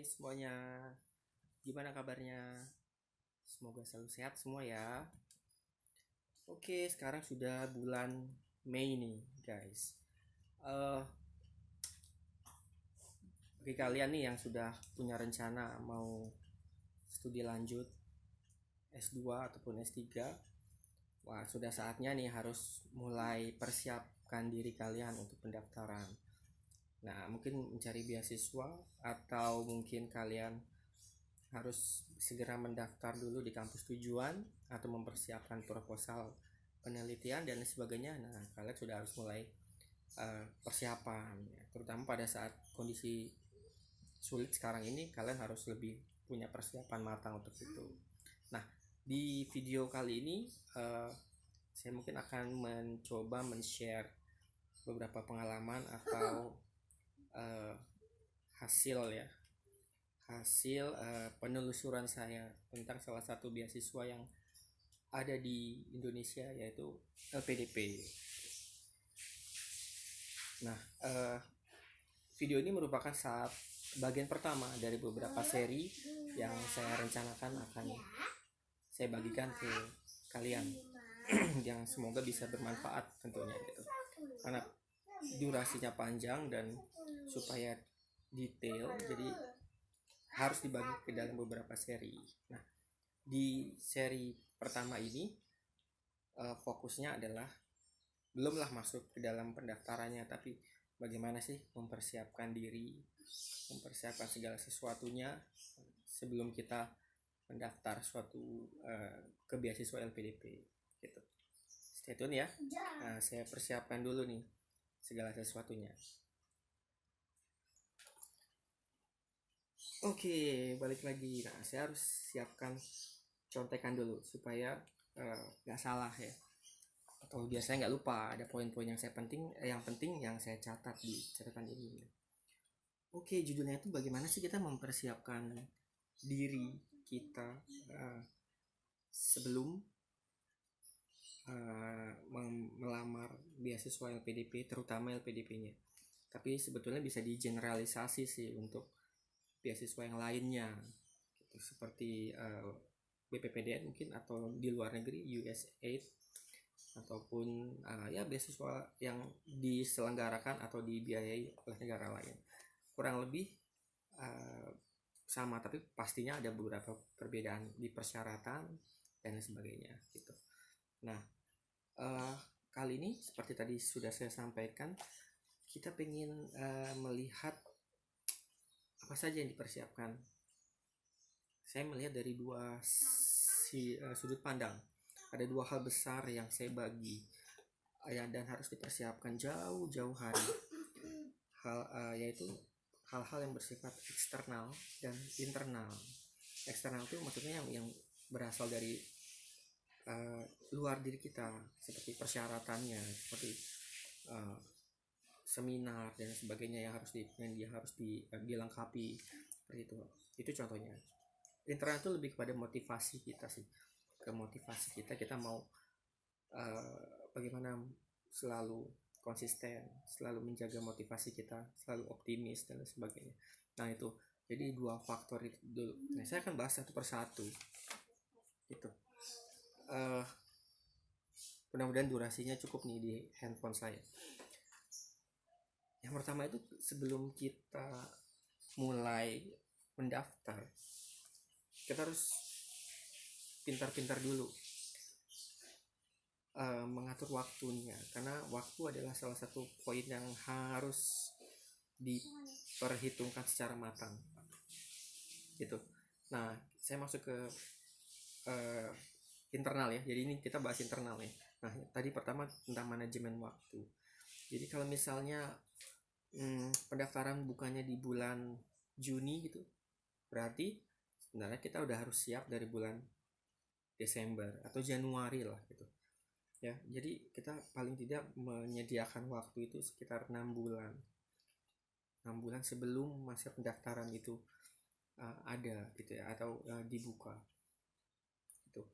semuanya, gimana kabarnya? Semoga selalu sehat semua ya. Oke, sekarang sudah bulan Mei nih, guys. Eh, bagi kalian nih yang sudah punya rencana mau studi lanjut S2 ataupun S3, wah sudah saatnya nih harus mulai persiapkan diri kalian untuk pendaftaran. Nah, mungkin mencari beasiswa atau mungkin kalian harus segera mendaftar dulu di kampus tujuan atau mempersiapkan proposal penelitian dan sebagainya. Nah, kalian sudah harus mulai persiapan, ya. Terutama pada saat kondisi sulit sekarang ini, kalian harus lebih punya persiapan matang untuk itu. Nah, di video kali ini saya mungkin akan mencoba men-share beberapa pengalaman atau hasil ya hasil penelusuran saya tentang salah satu beasiswa yang ada di Indonesia, yaitu LPDP. Nah, video ini merupakan bagian pertama dari beberapa seri yang saya rencanakan akan saya bagikan ke kalian yang semoga bisa bermanfaat tentunya gitu. Karena durasinya panjang dan supaya detail, jadi harus dibagi ke dalam beberapa seri. Nah, di seri pertama ini fokusnya adalah belumlah masuk ke dalam pendaftarannya, tapi bagaimana sih mempersiapkan diri, mempersiapkan segala sesuatunya sebelum kita mendaftar suatu ke beasiswa LPDP gitu. Stay tune ya. Nah, saya persiapkan dulu nih segala sesuatunya. Oke, balik lagi. Nah, saya harus siapkan contekan dulu supaya nggak salah ya, atau biar saya nggak lupa. Ada poin-poin yang penting yang saya catat di catatan ini. Oke, judulnya itu bagaimana sih kita mempersiapkan diri kita sebelum melamar beasiswa LPDP, terutama LPDP-nya. Tapi sebetulnya bisa digeneralisasi sih untuk beasiswa yang lainnya, gitu, seperti BPPDN mungkin, atau di luar negeri USAID, ataupun ya beasiswa yang diselenggarakan atau dibiayai oleh negara lain. Kurang lebih sama, tapi pastinya ada beberapa perbedaan di persyaratan dan sebagainya gitu. Nah, kali ini seperti tadi sudah saya sampaikan, kita pengen melihat apa saja yang dipersiapkan. Saya melihat dari dua sudut pandang. Ada dua hal besar yang saya bagi dan harus dipersiapkan jauh-jauh hari. Yaitu hal-hal yang bersifat eksternal dan internal. Eksternal itu maksudnya yang berasal dari luar diri kita, seperti persyaratannya, seperti seminar dan sebagainya yang harus dilengkapi, seperti itu. Itu contohnya. Internal itu lebih kepada motivasi kita sih, kita mau bagaimana selalu konsisten, selalu menjaga motivasi kita, selalu optimis dan sebagainya. Nah, itu jadi dua faktor itu dulu. Nah, saya akan bahas satu persatu itu. Mudah-mudahan durasinya cukup nih di handphone saya. Yang pertama itu, sebelum kita mulai mendaftar, kita harus pintar-pintar dulu mengatur waktunya, karena waktu adalah salah satu poin yang harus diperhitungkan secara matang gitu. Nah, saya masuk ke internal ya, jadi ini kita bahas internal ya. Nah, tadi pertama tentang manajemen waktu. Jadi kalau misalnya pendaftaran bukannya di bulan Juni gitu, berarti sebenarnya kita udah harus siap dari bulan Desember atau Januari lah gitu ya. Jadi kita paling tidak menyediakan waktu itu sekitar 6 bulan sebelum masa pendaftaran itu ada gitu ya, atau dibuka gitu.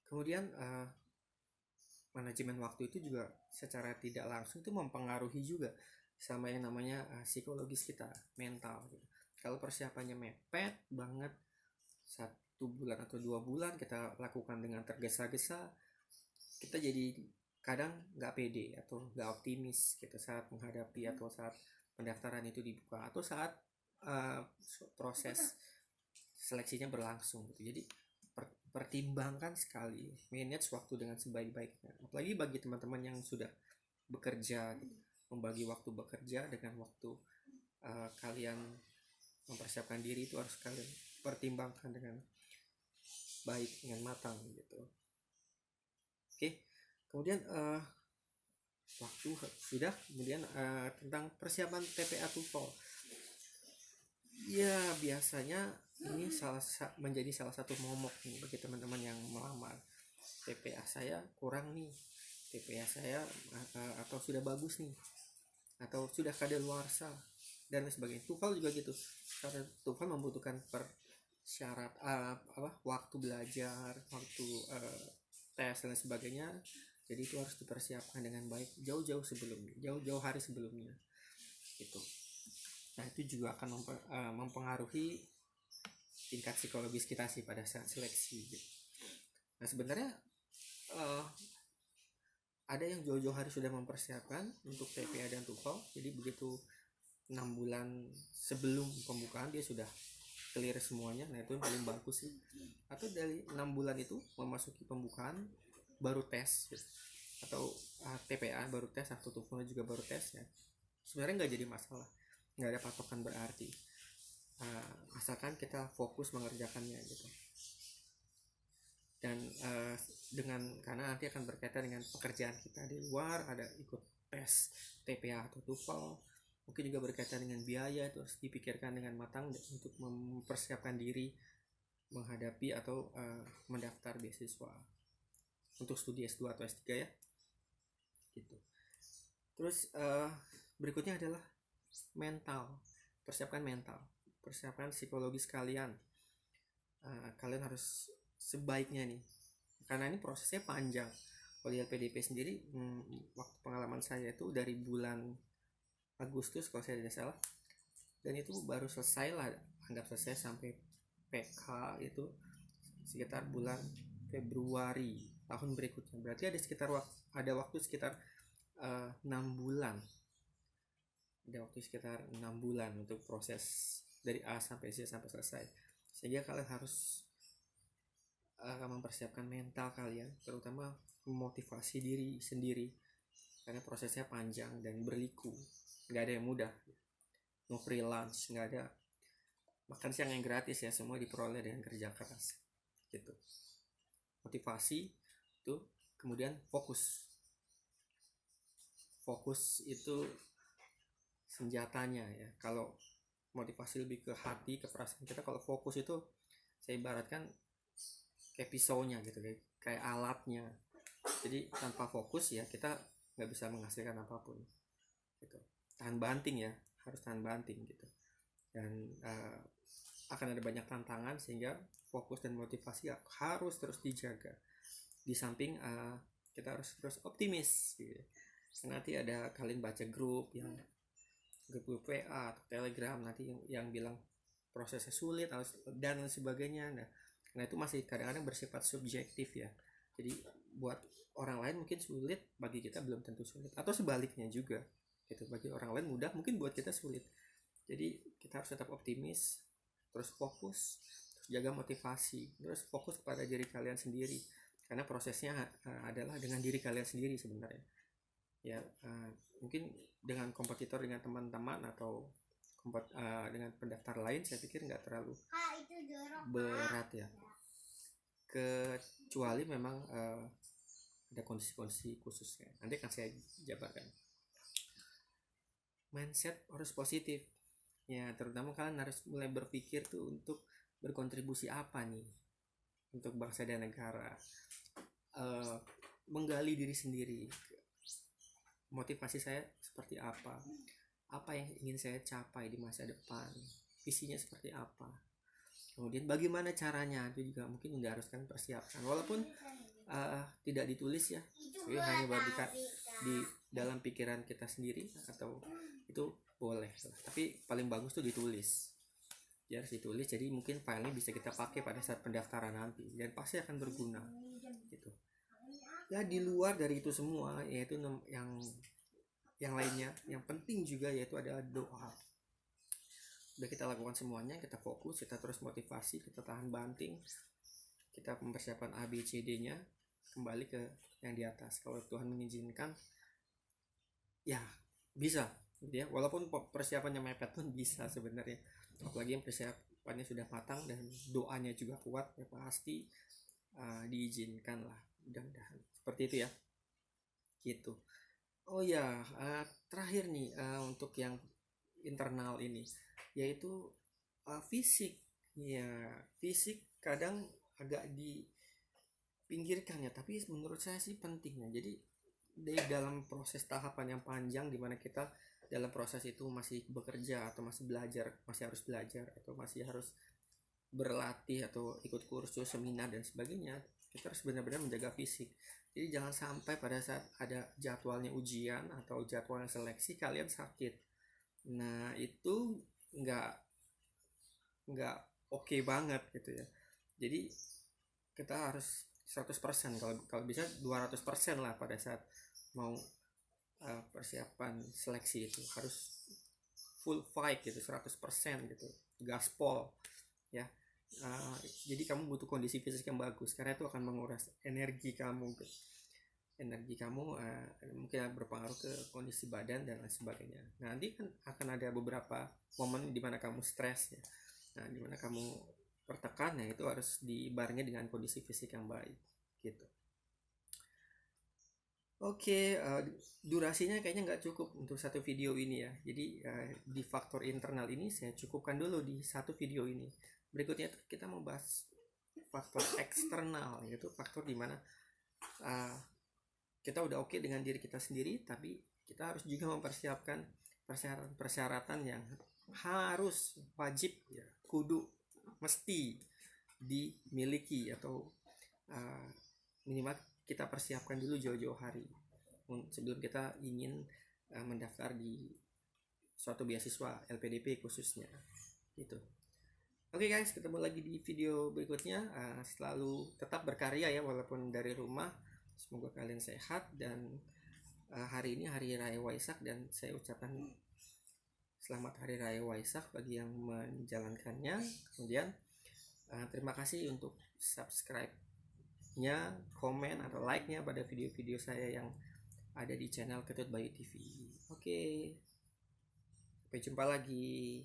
Kemudian manajemen waktu itu juga secara tidak langsung itu mempengaruhi juga sama yang namanya psikologis kita, mental gitu. Kalau persiapannya mepet banget, 1 bulan atau 2 bulan kita lakukan dengan tergesa-gesa, kita jadi kadang nggak pede atau nggak optimis gitu saat menghadapi atau saat pendaftaran itu dibuka atau saat proses seleksinya berlangsung gitu. Jadi pertimbangkan sekali, manage waktu dengan sebaik-baiknya. Apalagi bagi teman-teman yang sudah bekerja gitu, membagi waktu bekerja dengan waktu kalian mempersiapkan diri, itu harus kalian pertimbangkan dengan baik, dengan matang gitu. Oke, kemudian waktu sudah, kemudian tentang persiapan TPA TOEFL. Ya, biasanya ini menjadi salah satu momok nih bagi teman-teman yang melamar. TPA saya kurang nih, TPA saya atau sudah bagus nih, atau sudah kadaluarsa dan lain sebagainya. TOEFL juga gitu, karena TOEFL membutuhkan syarat waktu belajar, waktu tes dan sebagainya. Jadi itu harus dipersiapkan dengan baik jauh-jauh hari sebelumnya gitu. Nah, itu juga akan mempengaruhi tingkat psikologis kita sih pada saat seleksi gitu. Nah, sebenarnya ada yang jauh-jauh hari sudah mempersiapkan untuk TPA dan TOEFL. Jadi begitu 6 bulan sebelum pembukaan dia sudah clear semuanya. Nah, itu yang paling bagus sih. Atau dari 6 bulan itu memasuki pembukaan baru tes gitu. Atau TPA baru tes atau TOEFL juga baru tes ya. Sebenarnya nggak jadi masalah, nggak ada patokan berarti, asalkan kita fokus mengerjakannya gitu. Dan karena nanti akan berkaitan dengan pekerjaan kita di luar, ada ikut tes TPA atau TOEFL, mungkin juga berkaitan dengan biaya, itu harus dipikirkan dengan matang untuk mempersiapkan diri menghadapi atau mendaftar beasiswa untuk studi S2 atau S3 ya gitu. Terus berikutnya adalah mental, persiapkan psikologis kalian. Kalian harus sebaiknya nih, karena ini prosesnya panjang. Kalau di LPDP sendiri, waktu pengalaman saya itu dari bulan Agustus kalau saya tidak salah, dan itu baru selesai lah, anggap selesai sampai PK itu sekitar bulan Februari tahun berikutnya. Berarti ada waktu sekitar 6 bulan. Ada waktu sekitar 6 bulan untuk proses dari A sampai Z sampai selesai. Sehingga kalian harus mempersiapkan mental kalian, terutama memotivasi diri sendiri, karena prosesnya panjang dan berliku, nggak ada yang mudah. No free lunch, nggak ada makan siang yang gratis ya, semua diperoleh dengan kerja keras gitu. Motivasi itu, kemudian fokus itu senjatanya ya. Kalau motivasi lebih ke hati, ke perasaan kita, kalau fokus itu saya ibaratkan kayak pisaunya gitu, kayak alatnya. Jadi tanpa fokus ya kita nggak bisa menghasilkan apapun gitu. Tahan banting ya, harus tahan banting gitu. Dan akan ada banyak tantangan, sehingga fokus dan motivasi harus terus dijaga. Di samping kita harus terus optimis gitu. Nanti ada kalian baca grup WA atau Telegram nanti yang bilang prosesnya sulit dan sebagainya. Nah itu masih kadang-kadang bersifat subjektif ya. Jadi buat orang lain mungkin sulit, bagi kita belum tentu sulit, atau sebaliknya juga gitu. Bagi orang lain mudah, mungkin buat kita sulit. Jadi kita harus tetap optimis, terus fokus, terus jaga motivasi, terus fokus kepada diri kalian sendiri, karena prosesnya adalah dengan diri kalian sendiri sebenarnya ya. Mungkin dengan kompetitor, dengan teman-teman, atau dengan pendaftar lain, saya pikir nggak terlalu berat ya, kecuali memang ada kondisi-kondisi khususnya. Nanti akan saya jabarkan. Mindset harus positif ya, terutama kalian harus mulai berpikir tuh untuk berkontribusi apa nih untuk bangsa dan negara. Menggali diri sendiri, motivasi saya seperti apa yang ingin saya capai di masa depan, visinya seperti apa, kemudian bagaimana caranya, itu juga mungkin diharuskan persiapkan, walaupun tidak ditulis ya, jadi hanya di dalam pikiran kita sendiri, atau itu boleh, tapi paling bagus tuh ditulis dia harus ditulis, jadi mungkin filenya bisa kita pakai pada saat pendaftaran nanti dan pasti akan berguna gitu. Ya di luar dari itu semua yaitu yang lainnya yang penting juga yaitu ada doa. Udah kita lakukan semuanya, kita fokus, kita terus motivasi, kita tahan banting, kita mempersiapkan ABCD-nya, kembali ke yang di atas. Kalau Tuhan mengizinkan ya bisa gitu ya, walaupun persiapannya mepet pun bisa sebenarnya, apalagi yang persiapannya sudah matang dan doanya juga kuat ya pasti diizinkan lah, mudah-mudahan seperti itu ya gitu. Oh ya, terakhir nih untuk yang internal ini yaitu fisik ya. Fisik kadang agak dipinggirkan ya, tapi menurut saya sih pentingnya. Jadi di dalam proses tahapan yang panjang di mana kita dalam proses itu masih bekerja atau masih belajar, masih harus belajar atau masih harus berlatih atau ikut kursus, seminar dan sebagainya, kita harus benar-benar menjaga fisik. Jadi jangan sampai pada saat ada jadwalnya ujian atau jadwalnya seleksi kalian sakit. Nah itu nggak nggak oke banget gitu ya. Jadi kita harus 100%, kalau bisa 200% lah pada saat mau persiapan seleksi itu harus full fight gitu, 100% gitu, gaspol ya. Jadi kamu butuh kondisi fisik yang bagus karena itu akan menguras energi kamu mungkin berpengaruh ke kondisi badan dan lain sebagainya. Nah, nanti kan akan ada beberapa momen di mana kamu stres ya. Nah, di mana kamu tertekan, ya itu harus dibarengi dengan kondisi fisik yang baik gitu. Oke, durasinya kayaknya nggak cukup untuk satu video ini ya. Jadi di faktor internal ini saya cukupkan dulu di satu video ini. Berikutnya kita mau bahas faktor eksternal, yaitu faktor dimana kita udah oke dengan diri kita sendiri, tapi kita harus juga mempersiapkan persyaratan yang harus, wajib ya, kudu, mesti dimiliki atau minimal kita persiapkan dulu jauh-jauh hari sebelum kita ingin mendaftar di suatu beasiswa LPDP khususnya gitu. Oke guys, ketemu lagi di video berikutnya. Selalu tetap berkarya ya walaupun dari rumah. Semoga kalian sehat dan hari ini hari Raya Waisak dan saya ucapkan selamat Hari Raya Waisak bagi yang menjalankannya. Kemudian terima kasih untuk subscribe-nya, komen atau like-nya pada video-video saya yang ada di channel Ketut Bayu TV. Oke, sampai jumpa lagi.